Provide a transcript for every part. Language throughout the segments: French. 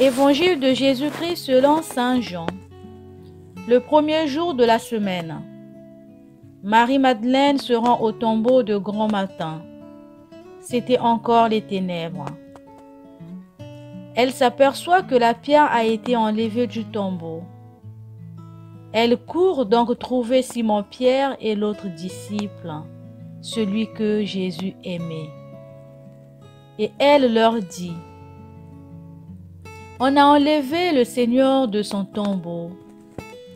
Évangile de Jésus-Christ selon saint Jean. Le premier jour de la semaine, Marie-Madeleine se rend au tombeau de grand matin. C'était encore les ténèbres. Elle s'aperçoit que la pierre a été enlevée du tombeau. Elle court donc trouver Simon-Pierre et l'autre disciple, celui que Jésus aimait. Et elle leur dit: « On a enlevé le Seigneur de son tombeau,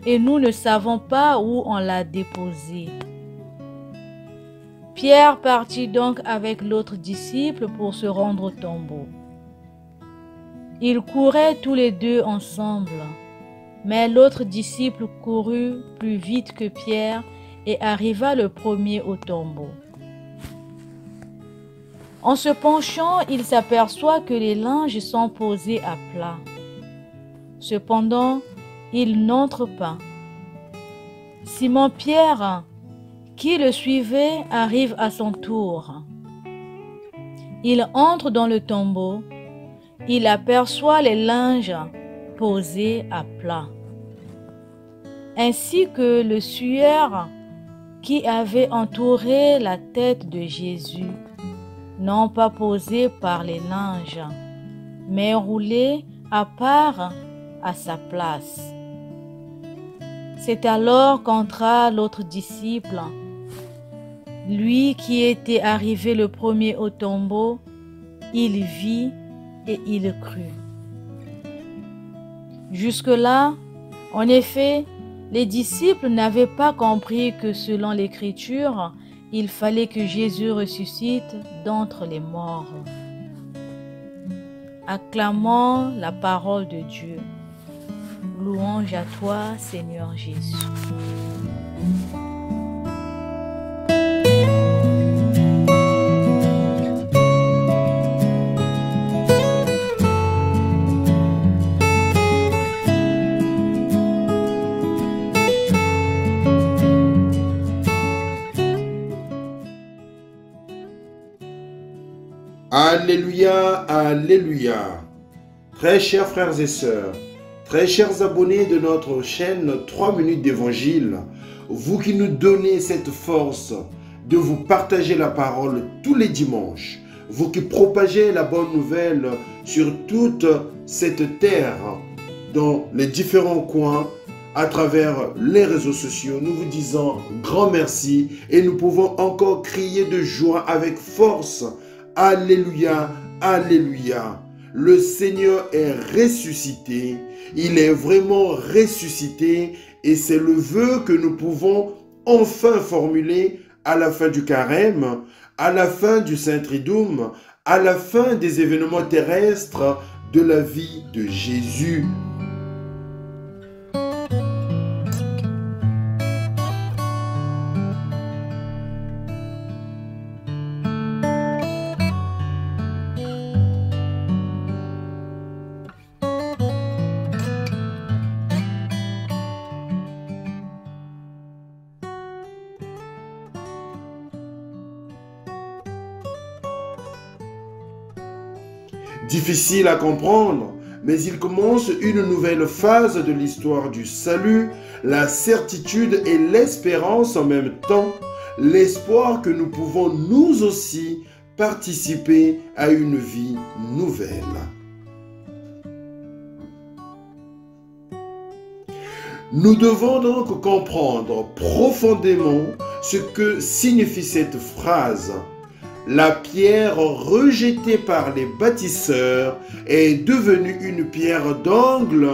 et nous ne savons pas où on l'a déposé. » Pierre partit donc avec l'autre disciple pour se rendre au tombeau. Ils couraient tous les deux ensemble, mais l'autre disciple courut plus vite que Pierre et arriva le premier au tombeau. En se penchant, il s'aperçoit que les linges sont posés à plat. Cependant, il n'entre pas. Simon-Pierre, qui le suivait, arrive à son tour. Il entre dans le tombeau. Il aperçoit les linges posés à plat, ainsi que le suaire qui avait entouré la tête de Jésus, non pas posé par les linges, mais roulé à part à sa place. C'est alors qu'entra l'autre disciple, lui qui était arrivé le premier au tombeau. Il vit et il crut. Jusque-là, en effet, les disciples n'avaient pas compris que selon l'Écriture, il fallait que Jésus ressuscite d'entre les morts. Acclamons la parole de Dieu. Louange à toi, Seigneur Jésus. Alléluia, alléluia. Très chers frères et sœurs, très chers abonnés de notre chaîne 3 minutes d'évangile, vous qui nous donnez cette force de vous partager la parole tous les dimanches, vous qui propagez la bonne nouvelle sur toute cette terre, dans les différents coins, à travers les réseaux sociaux, nous vous disons grand merci et nous pouvons encore crier de joie avec force. Alléluia, alléluia. Le Seigneur est ressuscité. Il est vraiment ressuscité et c'est le vœu que nous pouvons enfin formuler à la fin du carême, à la fin du Saint Triduum, à la fin des événements terrestres de la vie de Jésus. Difficile à comprendre, mais il commence une nouvelle phase de l'histoire du salut, la certitude et l'espérance en même temps, l'espoir que nous pouvons nous aussi participer à une vie nouvelle. Nous devons donc comprendre profondément ce que signifie cette phrase. La pierre rejetée par les bâtisseurs est devenue une pierre d'angle.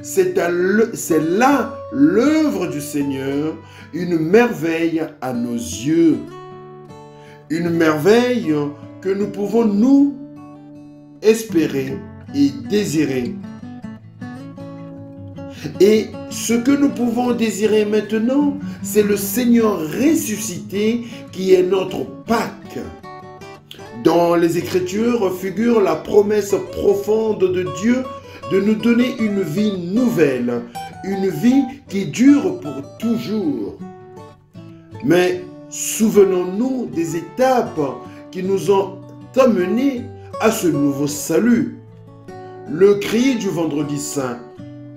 C'est là l'œuvre du Seigneur, une merveille à nos yeux. Une merveille que nous pouvons nous espérer et désirer. Et ce que nous pouvons désirer maintenant, c'est le Seigneur ressuscité qui est notre Pâques. Dans les Écritures figure la promesse profonde de Dieu de nous donner une vie nouvelle, une vie qui dure pour toujours. Mais souvenons-nous des étapes qui nous ont amenés à ce nouveau salut. le cri du vendredi saint.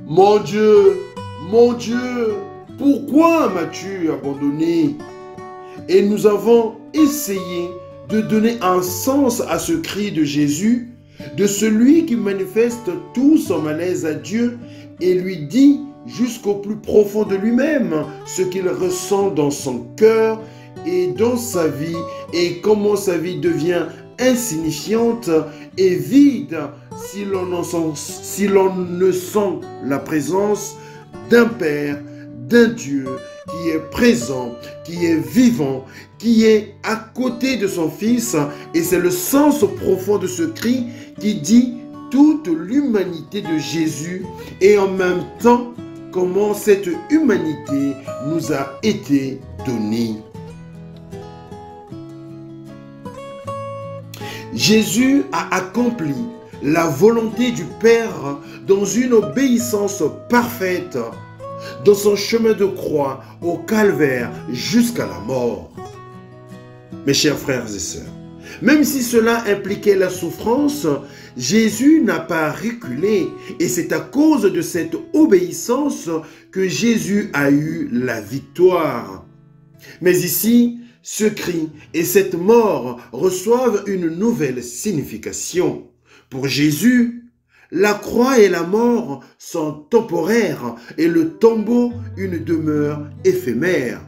Mon Dieu, pourquoi m'as-tu abandonné? Et nous avons essayé de donner un sens à ce cri de Jésus, de celui qui manifeste tout son malaise à Dieu et lui dit jusqu'au plus profond de lui-même ce qu'il ressent dans son cœur et dans sa vie, et comment sa vie devient insignifiante et vide si l'on ne sent la présence d'un Père, d'un Dieu qui est présent, qui est vivant, qui est à côté de son Fils. Et c'est le sens profond de ce cri qui dit toute l'humanité de Jésus et en même temps comment cette humanité nous a été donnée. Jésus a accompli la volonté du Père dans une obéissance parfaite, dans son chemin de croix au calvaire jusqu'à la mort. Mes chers frères et sœurs, même si cela impliquait la souffrance, Jésus n'a pas reculé et c'est à cause de cette obéissance que Jésus a eu la victoire. Mais ici, ce cri et cette mort reçoivent une nouvelle signification. Pour Jésus, la croix et la mort sont temporaires et le tombeau une demeure éphémère.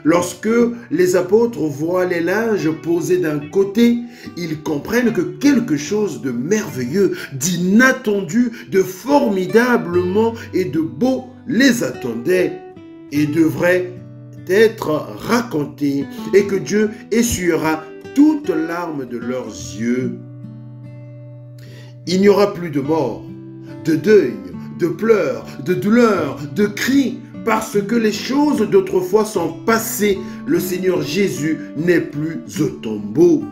Lorsque les apôtres voient les linges posés d'un côté, ils comprennent que quelque chose de merveilleux, d'inattendu, de formidablement et de beau les attendait et devrait être raconté, et que Dieu essuiera toutes larmes de leurs yeux. Il n'y aura plus de mort, de deuil, de pleurs, de douleurs, de cris, parce que les choses d'autrefois sont passées. Le Seigneur Jésus n'est plus au tombeau.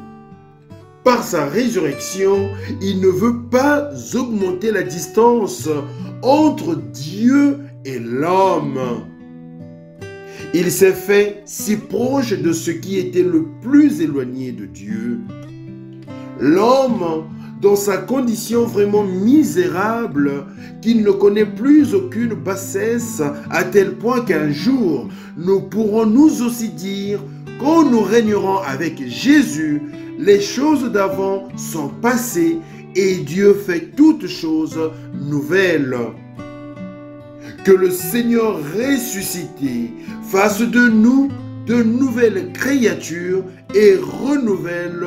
Par sa résurrection, il ne veut pas augmenter la distance entre Dieu et l'homme. Il s'est fait si proche de ce qui était le plus éloigné de Dieu. L'homme, dans sa condition vraiment misérable, qu'il ne connaît plus aucune bassesse, à tel point qu'un jour, nous pourrons nous aussi dire, quand nous régnerons avec Jésus, les choses d'avant sont passées et Dieu fait toutes choses nouvelles. Que le Seigneur ressuscité fasse de nous de nouvelles créatures et renouvelle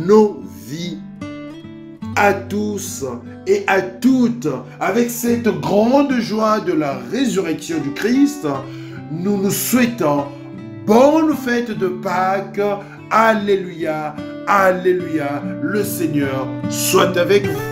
nos vies. À tous et à toutes, avec cette grande joie de la résurrection du Christ, nous nous souhaitons bonne fête de Pâques. Alléluia, alléluia, le Seigneur soit avec vous.